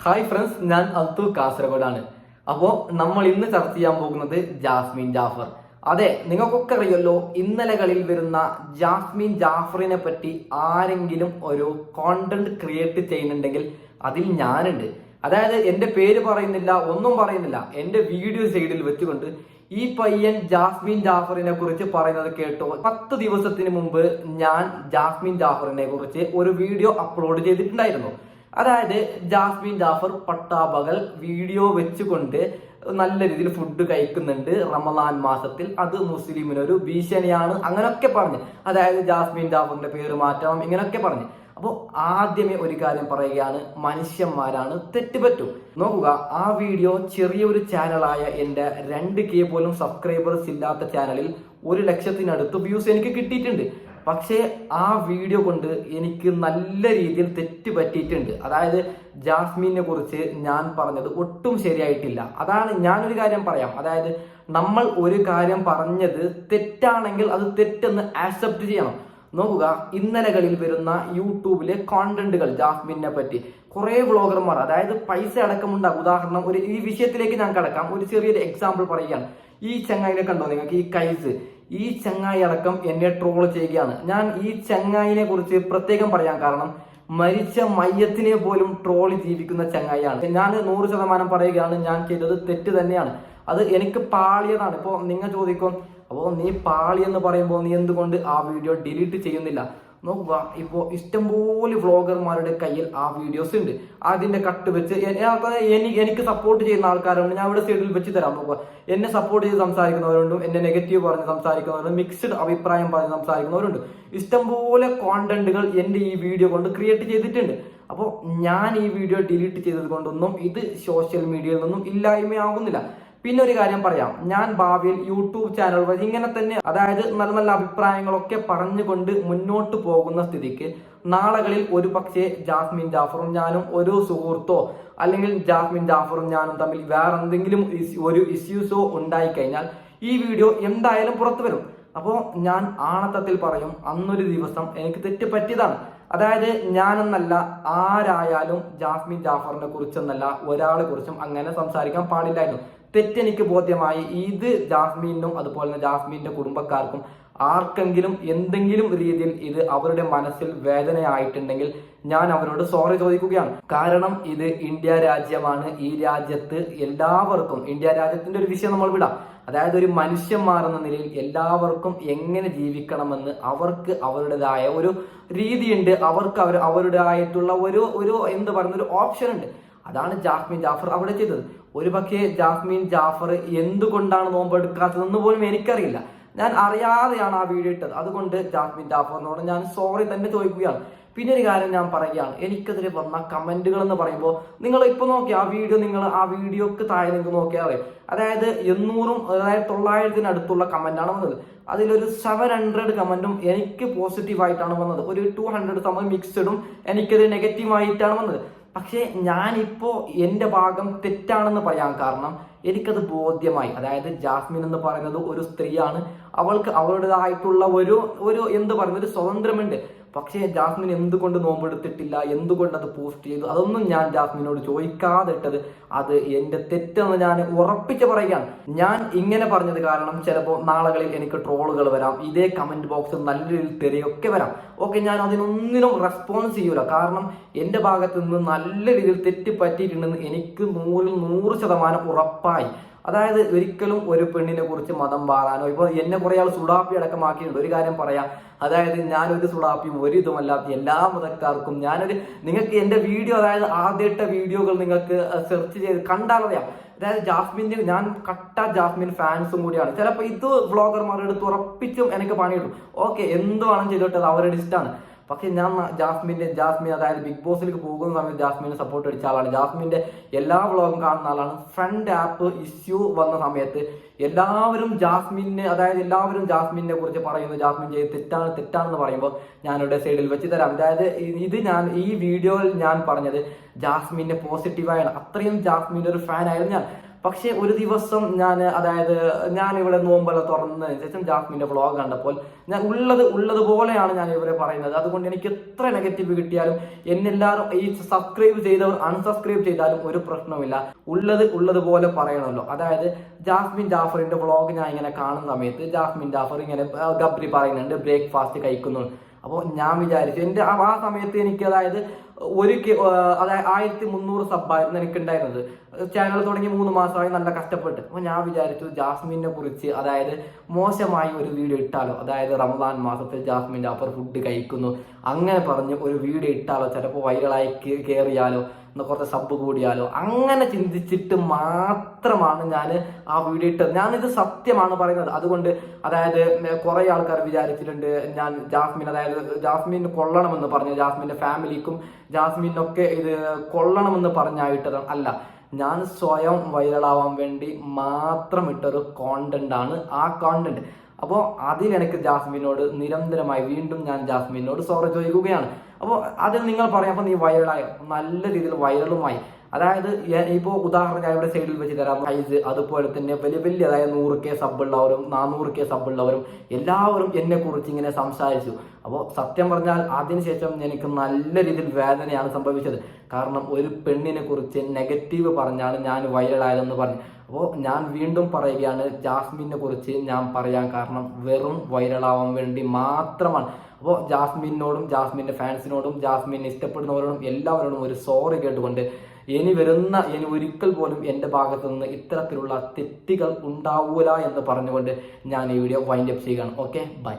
Hi friends, ഞാൻ അൽത്തു കാസർഗോഡാണ്. അപ്പോൾ നമ്മൾ ഇന്ന് ചർച്ച ചെയ്യാൻ പോകുന്നത് ജാസ്മിൻ ജാഫർ. അതെ, നിങ്ങൾക്കൊക്കെ അറിയല്ലോ, ഇന്നലകളിൽ വരുന്ന ജാസ്മിൻ ജാഫറിനെ പറ്റി ആരെങ്കിലും ഒരു കോണ്ടന്റ് ക്രിയേറ്റ് ചെയ്യുന്നുണ്ടെങ്കിൽ അതിൽ ഞാനുണ്ട്. അതായത് എൻ്റെ പേര് പറയുന്നില്ല, ഒന്നും പറയുന്നില്ല, എൻ്റെ വീഡിയോ സൈഡിൽ വെച്ചുകൊണ്ട് ഈ പയ്യൻ ജാസ്മിൻ ജാഫറിനെ കുറിച്ച് പറയുന്നത് കേട്ടോ. 10 ദിവസത്തിന് മുമ്പ് ഞാൻ ജാസ്മിൻ ജാഫറിനെ കുറിച്ച് ഒരു വീഡിയോ അപ്ലോഡ് ചെയ്തിട്ടുണ്ടായിരുന്നു. അതായത് ജാസ്മിൻ ജാഫർ പട്ടാപകൽ വീഡിയോ വെച്ചുകൊണ്ട് നല്ല രീതിയിൽ ഫുഡ് കഴിക്കുന്നുണ്ട് റമദാൻ മാസത്തിൽ, അത് മുസ്ലിമിനൊരു ഭീഷണിയാണ്, അങ്ങനെയൊക്കെ പറഞ്ഞ്, അതായത് ജാസ്മിൻ ജാഫറിന്റെ പേര് മാറ്റണം, ഇങ്ങനെയൊക്കെ പറഞ്ഞ്. അപ്പോൾ ആദ്യമേ ഒരു കാര്യം പറയുകയാണ്, മനുഷ്യന്മാരാണ്, തെറ്റുപറ്റും. നോക്കുക, ആ വീഡിയോ ചെറിയൊരു ചാനലായ എൻ്റെ 2K പോലും സബ്സ്ക്രൈബേഴ്സ് ഇല്ലാത്ത ചാനലിൽ 1,00,000-നടുത്ത് വ്യൂസ് എനിക്ക് കിട്ടിയിട്ടുണ്ട്. പക്ഷേ ആ വീഡിയോ കൊണ്ട് എനിക്ക് നല്ല രീതിയിൽ തെറ്റ് പറ്റിയിട്ടുണ്ട്. അതായത് ജാസ്മിനെ കുറിച്ച് ഞാൻ പറഞ്ഞത് ഒട്ടും ശരിയായിട്ടില്ല. അതാണ് ഞാനൊരു കാര്യം പറയാം. അതായത് നമ്മൾ ഒരു കാര്യം പറഞ്ഞത് തെറ്റാണെങ്കിൽ അത് തെറ്റെന്ന് ആക്സെപ്റ്റ് ചെയ്യണം. നോക്കുക, ഇന്നലകളിൽ വരുന്ന യൂട്യൂബിലെ കോണ്ടന്റുകൾ ജാസ്മിനെ പറ്റി കുറെ വ്ളോഗർമാർ, അതായത് പൈസ അടക്കമുണ്ടാകും. ഉദാഹരണം, ഈ വിഷയത്തിലേക്ക് ഞാൻ കടക്കാം. ഒരു ചെറിയൊരു എക്സാമ്പിൾ പറയുകയാണ്. ഈ ചങ്ങായിനെ കണ്ടോ നിങ്ങൾക്ക്, ഈ കൈസ്, ഈ ചങ്ങായി അടക്കം എന്നെ ട്രോൾ ചെയ്യുകയാണ്. ഞാൻ ഈ ചങ്ങായിനെ കുറിച്ച് പ്രത്യേകം പറയാൻ കാരണം, മരിച്ച മയ്യത്തിനെ പോലും ട്രോൾ ജീവിക്കുന്ന ചങ്ങായിയാണ്. ഞാൻ 100% പറയുകയാണ്, ഞാൻ ചെയ്തത് തെറ്റ് തന്നെയാണ്. അത് എനിക്ക് പാളിയതാണ്. ഇപ്പോൾ നിങ്ങൾ ചോദിക്കും, അപ്പോൾ നീ പാളി എന്ന് പറയുമ്പോൾ നീ എന്തുകൊണ്ട് ആ വീഡിയോ ഡിലീറ്റ് ചെയ്യുന്നില്ല? നോക്കുക, ഇപ്പോൾ ഇഷ്ടംപോലെ വ്ളോഗർമാരുടെ കയ്യിൽ ആ വീഡിയോസ് ഉണ്ട്. അതിന്റെ കട്ട് വെച്ച് എനിക്ക് സപ്പോർട്ട് ചെയ്യുന്ന ആൾക്കാരുണ്ട്. ഞാൻ ഇവിടെ സൈഡിൽ വെച്ച് തരാം. നോക്കുക, എന്നെ സപ്പോർട്ട് ചെയ്ത് സംസാരിക്കുന്നവരുണ്ട്, എന്നെ നെഗറ്റീവ് പറഞ്ഞ് സംസാരിക്കുന്നവരുണ്ട്, മിക്സ്ഡ് അഭിപ്രായം പറഞ്ഞ് സംസാരിക്കുന്നവരുണ്ട്. ഇഷ്ടംപോലെ കോണ്ടന്റുകൾ എൻ്റെ ഈ വീഡിയോ കൊണ്ട് ക്രിയേറ്റ് ചെയ്തിട്ടുണ്ട്. അപ്പോൾ ഞാൻ ഈ വീഡിയോ ഡിലീറ്റ് ചെയ്തത് കൊണ്ടൊന്നും ഇത് സോഷ്യൽ മീഡിയയിൽ നിന്നും ഇല്ലായ്മയാകുന്നില്ല. പിന്നെ ഒരു കാര്യം പറയാം, ഞാൻ ഭാവിയിൽ യൂട്യൂബ് ചാനൽ വഴി ഇങ്ങനെ തന്നെ, അതായത് നല്ല നല്ല അഭിപ്രായങ്ങളൊക്കെ പറഞ്ഞുകൊണ്ട് മുന്നോട്ട് പോകുന്ന സ്ഥിതിക്ക് നാളുകളിൽ ഒരു പക്ഷേ ജാസ്മിൻ ജാഫറും ഞാനും ഒരു സുഹൃത്തോ അല്ലെങ്കിൽ ജാസ്മിൻ ജാഫറും ഞാനും തമ്മിൽ വേറെ എന്തെങ്കിലും ഒരു ഇഷ്യൂസോ ഉണ്ടായിക്കഴിഞ്ഞാൽ ഈ വീഡിയോ എന്തായാലും പുറത്തു വരും. അപ്പോൾ ഞാൻ ആണത്തത്തിൽ പറയും, അന്നൊരു ദിവസം എനിക്ക് തെറ്റ് പറ്റിയതാണ്. അതായത് ഞാനെന്നല്ല, ആരായാലും ജാസ്മിൻ ജാഫറിനെ കുറിച്ചെന്നല്ല ഒരാളെ കുറിച്ചും അങ്ങനെ സംസാരിക്കാൻ പാടില്ലായിരുന്നു. തെറ്റെനിക്ക് ബോധ്യമായി. ഇത് ജാസ്മിനും അതുപോലെ തന്നെ ജാസ്മിന്റെ കുടുംബക്കാർക്കും ആർക്കെങ്കിലും എന്തെങ്കിലും രീതിയിൽ ഇത് അവരുടെ മനസ്സിൽ വേദനയായിട്ടുണ്ടെങ്കിൽ ഞാൻ അവരോട് സോറി ചോദിക്കുകയാണ്. കാരണം ഇത് ഇന്ത്യ രാജ്യമാണ്. ഈ രാജ്യത്ത് എല്ലാവർക്കും, ഇന്ത്യ രാജ്യത്തിന്റെ ഒരു വിഷയം നമ്മൾ വിടാം, അതായത് ഒരു മനുഷ്യന്മാർ എന്ന നിലയിൽ എല്ലാവർക്കും എങ്ങനെ ജീവിക്കണമെന്ന് അവർക്ക് അവരുടേതായ ഒരു രീതിയുണ്ട്. അവർക്ക് അവരുടേതായിട്ടുള്ള ഒരു എന്ത് പറയുന്ന ഒരു ഓപ്ഷൻ ഉണ്ട്. അതാണ് ജാസ്മിൻ ജാഫർ അവിടെ ചെയ്തത്. ഒരു പക്ഷേ ജാസ്മിൻ ജാഫർ എന്തുകൊണ്ടാണ് നോമ്പെടുക്കാത്തതെന്ന് പോലും എനിക്കറിയില്ല. ഞാൻ അറിയാതെയാണ് ആ വീഡിയോ ഇട്ടത്. അതുകൊണ്ട് ജാസ്മിൻ ജാഫറിനോട് ഞാൻ സോറി തന്നെ ചോദിക്കുകയാണ്. പിന്നെ ഒരു കാര്യം ഞാൻ പറയുകയാണ്, എനിക്കെതിരെ വന്ന കമന്റുകൾ എന്ന് പറയുമ്പോൾ, നിങ്ങൾ ഇപ്പൊ നോക്കി ആ വീഡിയോ, നിങ്ങൾ ആ വീഡിയോക്ക് താഴെ നിങ്ങൾക്ക് നോക്കിയാൽ അറിയാം. അതായത് 900-1000-അടുത്തുള്ള കമന്റാണ് വന്നത്. അതിലൊരു 700 കമന്റും എനിക്ക് പോസിറ്റീവായിട്ടാണ് വന്നത്. ഒരു 200 സമയം മിക്സഡും എനിക്കത് നെഗറ്റീവായിട്ടാണ് വന്നത്. പക്ഷേ ഞാനിപ്പോ എൻ്റെ ഭാഗം തെറ്റാണെന്ന് പറയാൻ കാരണം എനിക്കത് ബോധ്യമായി. അതായത് ജാസ്മിൻ എന്ന് പറയുന്നത് ഒരു സ്ത്രീയാണ്, അവൾക്ക് അവളുടേതായിട്ടുള്ള ഒരു എന്ത് പറയുന്നത് ഒരു സ്വാതന്ത്ര്യമുണ്ട്. പക്ഷേ ജാസ്മിൻ എന്തുകൊണ്ട് നോമ്പെടുത്തിട്ടില്ല, എന്തുകൊണ്ട് അത് പോസ്റ്റ് ചെയ്തു, അതൊന്നും ഞാൻ ജാസ്മിനോട് ചോദിക്കാതെ ഇട്ടത് അത് എൻ്റെ തെറ്റെന്ന് ഞാൻ ഉറപ്പിച്ച് പറയുകയാണ്. ഞാൻ ഇങ്ങനെ പറഞ്ഞത് കാരണം ചിലപ്പോൾ നാളുകളിൽ എനിക്ക് ട്രോളുകൾ വരാം, ഇതേ കമന്റ് ബോക്സ് നല്ല രീതിയിൽ തെറിയൊക്കെ വരാം. ഓക്കെ, ഞാൻ അതിനൊന്നിനും റെസ്പോൺസ് ചെയ്യൂല. കാരണം എൻ്റെ ഭാഗത്ത് നിന്ന് നല്ല രീതിയിൽ തെറ്റ് പറ്റിയിട്ടുണ്ടെന്ന് എനിക്ക് 100% ഉറപ്പായി. അതായത് ഒരിക്കലും ഒരു പെണ്ണിനെ കുറിച്ച് മതം പാറാനോ, ഇപ്പോൾ എന്നെ കുറെ ആൾ സുഡാപ്പി അടക്കമാക്കിയിട്ടുണ്ട്. ഒരു കാര്യം പറയാം, അതായത് ഞാനൊരു സുഡാപ്പിയും ഒരു ഇതുമല്ലാത്ത എല്ലാ മതക്കാർക്കും നിങ്ങൾക്ക് എൻ്റെ വീഡിയോ, അതായത് ആദ്യത്തെ വീഡിയോകൾ നിങ്ങൾക്ക് സെർച്ച് ചെയ്ത് കണ്ടാലറിയാം. അതായത് ജാസ്മിന്റെ ഞാൻ കട്ട ജാസ്മിൻ ഫാൻസും കൂടിയാണ്. ചിലപ്പോൾ ഇത് വ്ളോഗർമാരുടെ അടുത്ത് ഉറപ്പിച്ചും എനിക്ക് പണിയിട്ടു. ഓക്കെ, എന്ത് വേണം ചെയ്തോട്ടെ, അത് അവരുടെ ഇഷ്ടമാണ്. പക്ഷെ ഞാൻ ജാസ്മിൻ അതായത് ബിഗ് ബോസിലേക്ക് പോകുന്ന സമയത്ത് ജാസ്മിനെ സപ്പോർട്ട് അടിച്ച ആളാണ്. ജാസ്മിന്റെ എല്ലാ വ്ളോഗും കാണുന്ന ആളാണ്. ഫ്രണ്ട് ആപ്പ് ഇഷ്യൂ വന്ന സമയത്ത് എല്ലാവരും ജാസ്മിനെ കുറിച്ച് പറയുന്നു, ജാസ്മിൻ ചെയ്ത് തെറ്റാണെന്ന് പറയുമ്പോൾ ഞാനിവിടെ സൈഡിൽ വെച്ച് തരാം. അതായത് ഈ വീഡിയോയിൽ ഞാൻ പറഞ്ഞത് ജാസ്മിനെ പോസിറ്റീവായാണ്. അത്രയും ജാസ്മിന്റെ ഒരു ഫാൻ ആയിരുന്നു ഞാൻ. പക്ഷെ ഒരു ദിവസം ഞാൻ ഇവിടെ നോമ്പെല്ലാം തുറന്നതിന് ശേഷം ജാസ്മിന്റെ വ്ളോഗ് കണ്ടപ്പോൾ ഞാൻ ഉള്ളതുപോലെയാണ് ഞാൻ ഇവരെ പറയുന്നത്. അതുകൊണ്ട് എനിക്ക് എത്ര നെഗറ്റീവ് കിട്ടിയാലും എന്നെല്ലാവരും ഈ സബ്സ്ക്രൈബ് ചെയ്തവർ അൺസബ്സ്ക്രൈബ് ചെയ്താലും ഒരു പ്രശ്നവുമില്ല. ഉള്ളതുപോലെ പറയണമല്ലോ. അതായത് ജാസ്മിൻ ജാഫറിന്റെ വ്ളോഗ് ഞാൻ ഇങ്ങനെ കാണുന്ന സമയത്ത് ജാസ്മിൻ ജാഫർ ഇങ്ങനെ ഗബ്രി പറയുന്നുണ്ട് ബ്രേക്ക്ഫാസ്റ്റ് കഴിക്കുന്നു. അപ്പോൾ ഞാൻ വിചാരിച്ചു ആ സമയത്ത് എനിക്ക് അതായത് 1300 സബ്ബായിരുന്നു എനിക്ക് ഉണ്ടായിരുന്നത്. ചാനൽ തുടങ്ങി 3 മാസമായി നല്ല കഷ്ടപ്പെട്ട്. അപ്പോൾ ഞാൻ വിചാരിച്ചു ജാസ്മിനെ കുറിച്ച് അതായത് മോശമായി ഒരു വീഡിയോ ഇട്ടാലോ, അതായത് റമദാൻ മാസത്തിൽ ജാസ്മിൻ ജാഫർ ഫുഡ് കഴിക്കുന്നു അങ്ങനെ പറഞ്ഞ് ഒരു വീഡിയോ ഇട്ടാലോ, ചിലപ്പോൾ വൈറലായി കയറിയാലോ, കുറച്ച് സബ് കൂടിയാലോ, അങ്ങനെ ചിന്തിച്ചിട്ട് മാത്രമാണ് ഞാൻ ആ വീഡിയോ ഇട്ടത്. ഞാനിത് സത്യമാണ് പറയുന്നത്. അതുകൊണ്ട് അതായത് കുറെ ആൾക്കാർ വിചാരിച്ചിട്ടുണ്ട് ഞാൻ ജാസ്മിന് കൊള്ളണമെന്ന് പറഞ്ഞു, ജാസ്മിന്റെ ഫാമിലിക്കും ജാസ്മിനൊക്കെ ഇത് കൊള്ളണമെന്ന് പറഞ്ഞായിട്ടത് അല്ല. ഞാൻ സ്വയം വൈറലാവാൻ വേണ്ടി മാത്രം ഇട്ടൊരു കോണ്ടന്റ് ആണ് ആ കോണ്ടന്റ്. അപ്പോൾ അതിലെനിക്ക് ജാസ്മിനോട് നിരന്തരമായി വീണ്ടും ഞാൻ ജാസ്മിനോട് സോറി ചോദിക്കുകയാണ്. അപ്പോൾ അതിൽ നിങ്ങൾ പറയാം, അപ്പോൾ നീ വൈറലായോ? നല്ല രീതിയിൽ വൈറലുമായി. അതായത് ഇപ്പോൾ ഉദാഹരണം ഞാൻ ഇവിടെ സൈഡിൽ വെച്ച് തരാം. സൈസ് അതുപോലെ തന്നെ വലിയ അതായത് 100K സബ്ബുള്ളവരും 400K സബ്ബുള്ളവരും എല്ലാവരും എന്നെ കുറിച്ച് ഇങ്ങനെ സംസാരിച്ചു. അപ്പോൾ സത്യം പറഞ്ഞാൽ അതിനുശേഷം എനിക്ക് നല്ല രീതിയിൽ വേദനയാണ് സംഭവിച്ചത്. കാരണം ഒരു പെണ്ണിനെ കുറിച്ച് നെഗറ്റീവ് പറഞ്ഞാണ് ഞാൻ വൈറലായതെന്ന് പറഞ്ഞു. അപ്പോൾ ഞാൻ വീണ്ടും പറയുകയാണ്, ജാസ്മിനെ കുറിച്ച് ഞാൻ പറയാൻ കാരണം വെറും വൈറലാവാൻ വേണ്ടി മാത്രമാണ്. അപ്പോൾ ജാസ്മിനോടും ജാസ്മിന്റെ ഫാൻസിനോടും ജാസ്മിനെ ഇഷ്ടപ്പെടുന്നവരോടും എല്ലാവരോടും ഒരു സോറി കേട്ടുകൊണ്ട് ഇനി ഒരിക്കൽ പോലും എൻ്റെ ഭാഗത്തു നിന്ന് ഇത്തരത്തിലുള്ള തെറ്റുകൾ ഉണ്ടാവൂല എന്ന് പറഞ്ഞുകൊണ്ട് ഞാൻ ഈ വീഡിയോ വൈൻഡ് അപ്പ് ചെയ്യുകയാണ്. Okay, by.